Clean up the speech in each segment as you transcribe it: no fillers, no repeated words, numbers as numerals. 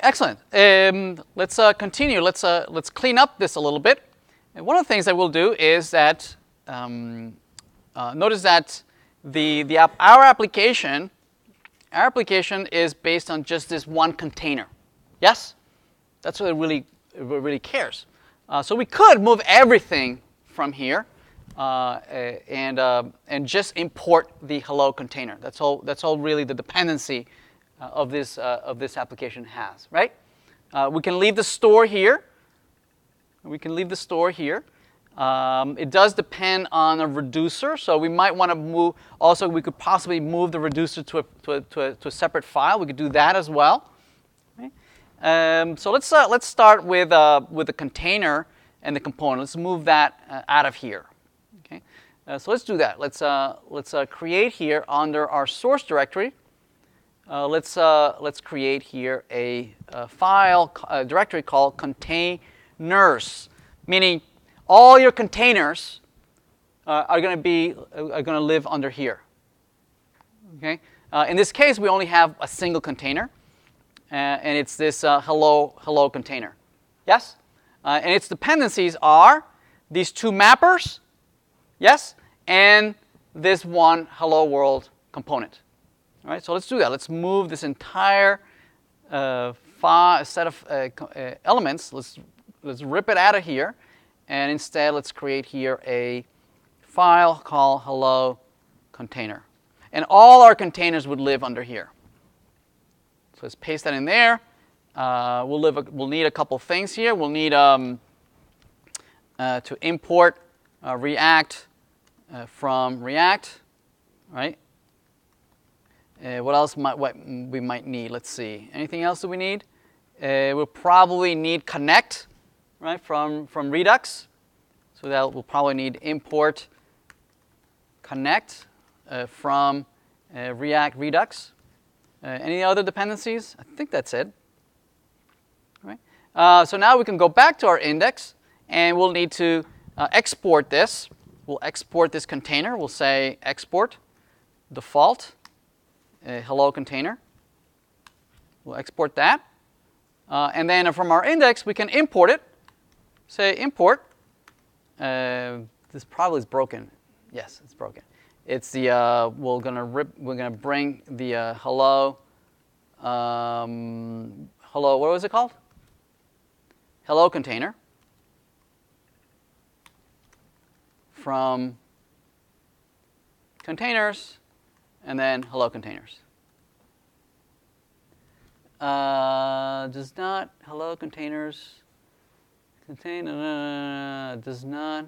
excellent. Let's continue. Let's clean up this a little bit. And one of the things that we'll do is that notice that our application is based on just this one container. Yes, that's what it really cares. So we could move everything from here and just import the hello container. That's all really the dependency of this application has, right? We can leave the store here. It does depend on a reducer, so we might want to move. Also, we could possibly move the reducer to a separate file. We could do that as well. Okay? So let's start with the container and the component. Let's move that out of here. Okay? So let's do that. Let's create here under our source directory. Let's create here a directory called containers, meaning all your containers are going to live under here. Okay. In this case, we only have a single container, and it's this hello container. Yes, and its dependencies are these two mappers. Yes, and this one hello world component. All right, so let's do that. Let's move this entire set of elements. Let's rip it out of here, and instead let's create here a file called hello container. And all our containers would live under here. So let's paste that in there. We'll need a couple things here. We'll need to import React from React, right? What else we might need? Let's see. Anything else that we need? We'll probably need connect, right, from Redux. So that we'll probably need import connect from React Redux. Any other dependencies? I think that's it. All right. So now we can go back to our index, and we'll need to export this. We'll export this container. We'll say export default hello container. We'll export that. And then from our index, we can import it. Say import. This probably is broken. Yes, it's broken. It's the we're gonna bring the hello. Hello. What was it called? Hello container from containers, and then hello containers. Does not hello containers contain does not.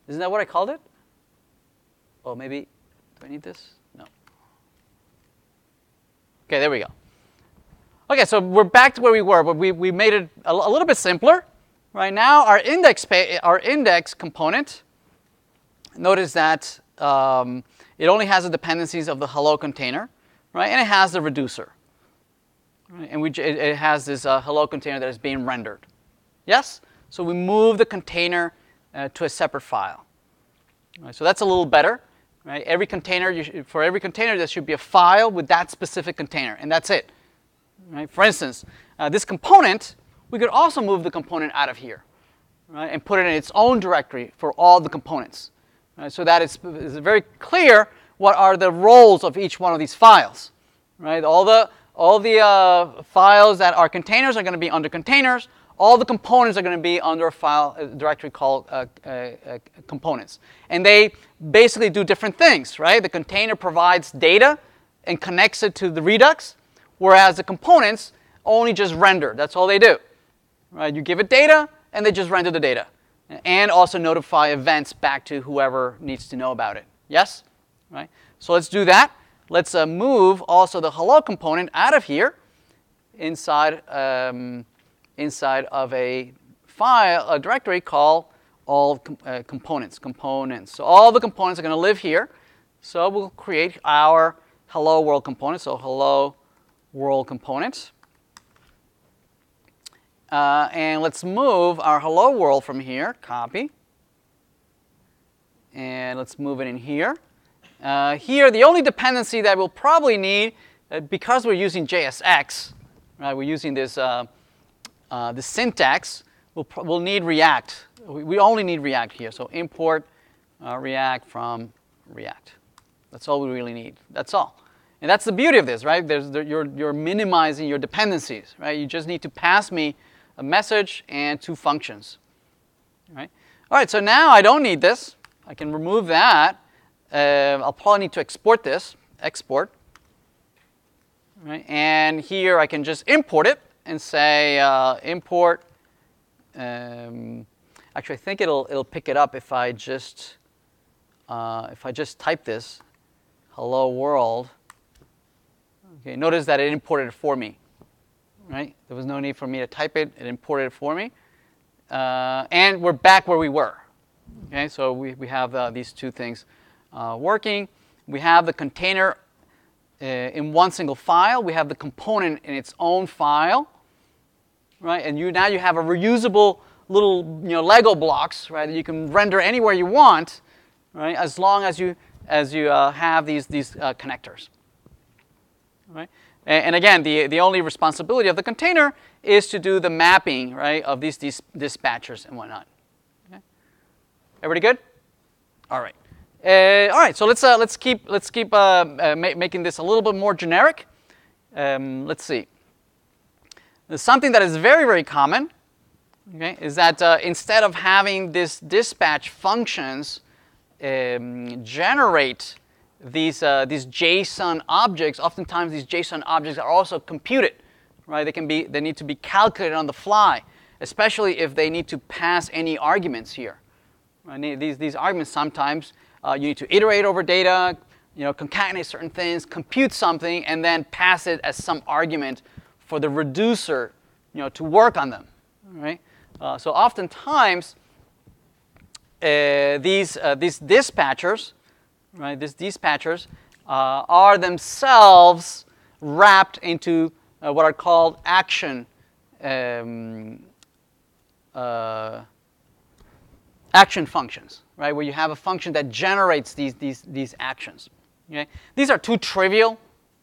Isn't that what I called it? Oh, maybe, do I need this? No. Okay, there we go. Okay, so we're back to where we were, but we made it a little bit simpler. Right now, our index component, notice that it only has the dependencies of the hello container, right? And it has the reducer. Right? And it has this hello container that is being rendered. Yes? So we move the container to a separate file. Right, so that's a little better. Right? For every container, there should be a file with that specific container, and that's it. Right? For instance, this component, we could also move the component out of here, right, and put it in its own directory for all the components. Right, so that it's very clear what are the roles of each one of these files. Right? All the files that are containers are going to be under containers. All the components are going to be under a directory called components. And they basically do different things, right? The container provides data and connects it to the Redux, whereas the components only just render. That's all they do. Right? You give it data, and they just render the data. And also notify events back to whoever needs to know about it. Yes? Right? So let's do that. Let's move also the hello component out of here inside of a file, a directory called all components. So all the components are going to live here. So we'll create our hello world component. So hello world component. And let's move our hello world from here. Copy. And let's move it in here. Here, the only dependency that we'll probably need, because we're using JSX, right? We're using this the syntax. We'll need React. We only need React here. So import React from React. That's all we really need. That's all. And that's the beauty of this, right? You're minimizing your dependencies, right? You just need to pass me a message and 2 functions, right? All right, so now I don't need this. I can remove that. I'll probably need to export this, export. Right? And here I can just import it and say import. Actually, I think it'll pick it up if I just type this, hello world. Okay, notice that it imported it for me. Right? There was no need for me to type it. It imported it for me. And we're back where we were. Okay, so we have these 2 things working. We have the container in one single file. We have the component in its own file, right? And now you have a reusable little Lego blocks, right? That you can render anywhere you want, right? As long as you have these connectors, right? And again, the only responsibility of the container is to do the mapping, right, of these dispatchers and whatnot. Okay. Everybody good? All right. All right. So let's keep making this a little bit more generic. Let's see. There's something that is very, very common. Okay, is that instead of having this dispatch functions generate these JSON objects, oftentimes these JSON objects are also computed, right? They need to be calculated on the fly, especially if they need to pass any arguments here. Right? These arguments sometimes you need to iterate over data, concatenate certain things, compute something, and then pass it as some argument for the reducer, to work on them. Right? So oftentimes these dispatchers, right? These dispatchers are themselves wrapped into what are called action functions, right? Where you have a function that generates these actions. Okay? These are too trivial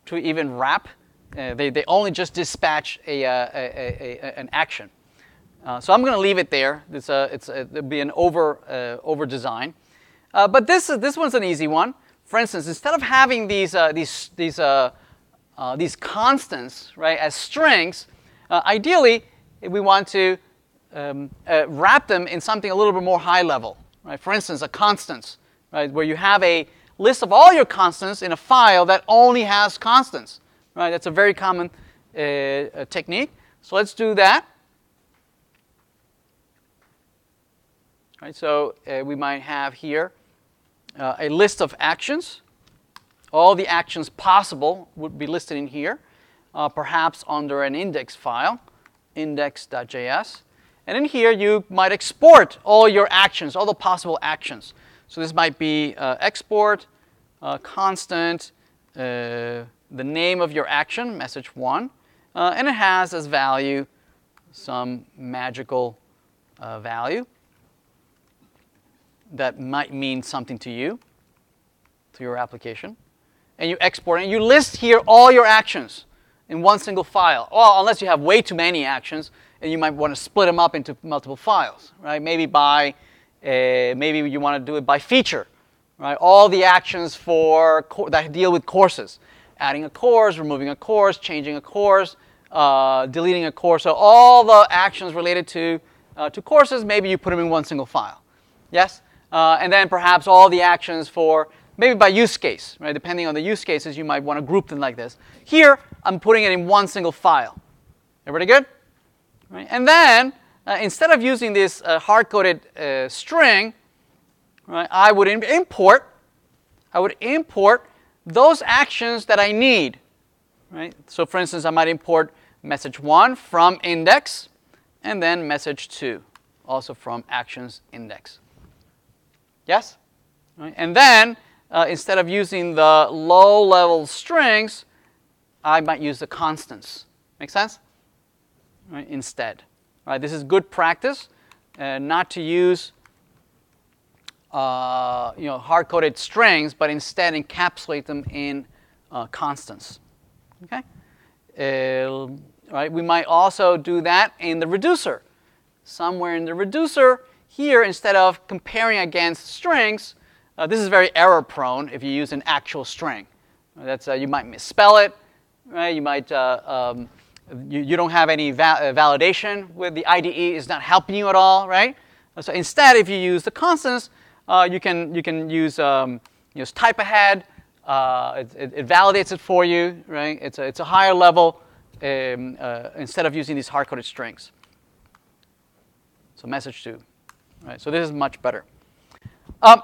to even wrap. They only just dispatch an action. So I'm going to leave it there. It'll be an over design. But this one's an easy one. For instance, instead of having these constants, right, as strings, ideally we want to wrap them in something a little bit more high level. Right? For instance, a constants, right, where you have a list of all your constants in a file that only has constants. Right? That's a very common technique. So let's do that. Right, so we might have here a list of actions. All the actions possible would be listed in here, perhaps under an index file, index.js. And in here, you might export all your actions, all the possible actions. So this might be export, constant, the name of your action, message 1, and it has as value some magical value that might mean something to you, to your application. And you export it, and you list here all your actions in one single file. Well, unless you have way too many actions, and you might want to split them up into multiple files, right? Maybe maybe you want to do it by feature, right? All the actions that deal with courses, adding a course, removing a course, changing a course, deleting a course. So all the actions related to courses, maybe you put them in one single file. Yes? And then perhaps all the actions for, maybe by use case, right? Depending on the use cases, you might want to group them like this. Here, I'm putting it in one single file. Everybody good? Right? And then, instead of using this hard-coded string, right, I would import those actions that I need. Right? So for instance, I might import message 1 from index, and then message 2, also from actions index. Yes? Right? And then, instead of using the low-level strings, I might use the constants. Make sense? Right? Instead. Right? This is good practice, not to use hard-coded strings, but instead encapsulate them in constants. Okay? right? We might also do that in the reducer. Somewhere in the reducer here, instead of comparing against strings, this is very error prone if you use an actual string. That's you might misspell it, right? You might you don't have any validation with the IDE is not helping you at all, right? So instead, if you use the constants, you can use type ahead. It validates it for you, right? It's a higher level instead of using these hard-coded strings. So message 2, right? So this is much better. All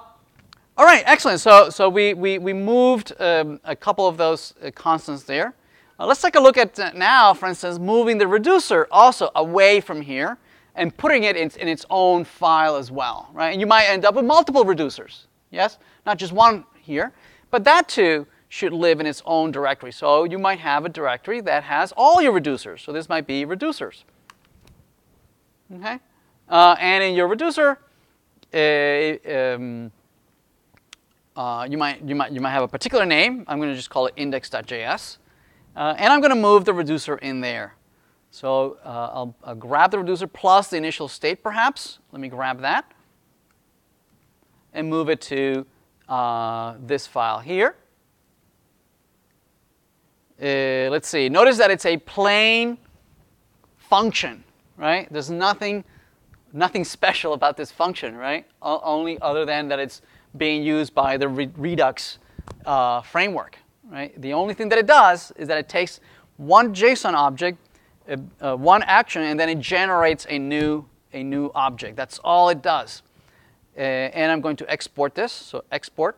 right, excellent. So we moved a couple of those constants there. Let's take a look at now, for instance, moving the reducer also away from here and putting it in its own file as well, right? And you might end up with multiple reducers, yes? Not just one here, but that too should live in its own directory. So you might have a directory that has all your reducers. So this might be reducers, okay? And in your reducer, you might have a particular name. I'm going to just call it index.js. And I'm going to move the reducer in there. So I'll grab the reducer plus the initial state, perhaps. Let me grab that. And move it to this file here. Let's see. Notice that it's a plain function, right? There's nothing special about this function, right? Only other than that it's being used by the Redux framework, right? The only thing that it does is that it takes one JSON object, one action, and then it generates a new object. That's all it does. And I'm going to export this. So export.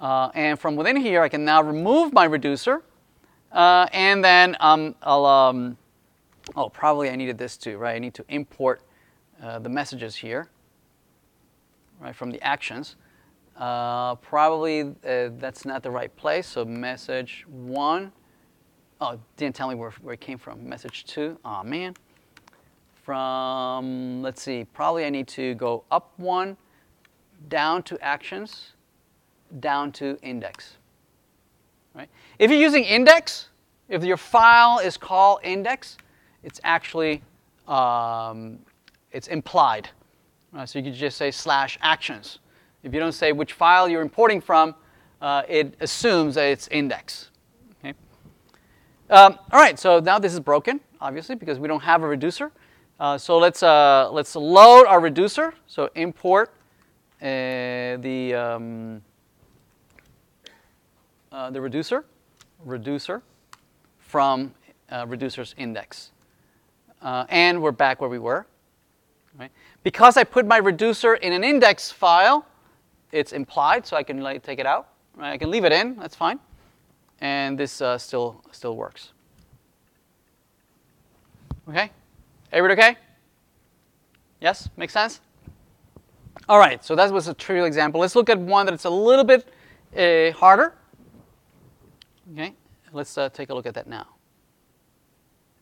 And from within here, I can now remove my reducer, and then I'll oh, probably I needed this too, right? I need to import the messages here, right, from the actions. Probably that's not the right place. So message 1. Oh, it didn't tell me where it came from. Message 2. Oh, man. From, let's see, probably I need to go up 1, down to actions, down to index. Right? If you're using index, if your file is called index, it's actually it's implied. So you can just say /actions. If you don't say which file you're importing from, it assumes that it's index. Okay? All right, so now this is broken, obviously, because we don't have a reducer. So let's load our reducer. So import the reducer from reducer's index. And we're back where we were. Right? Because I put my reducer in an index file, it's implied, so I can take it out. Right? I can leave it in, that's fine. And this still works. Okay? Everybody okay? Yes? Makes sense? All right, so that was a trivial example. Let's look at one that's a little bit harder. Okay? Let's take a look at that now.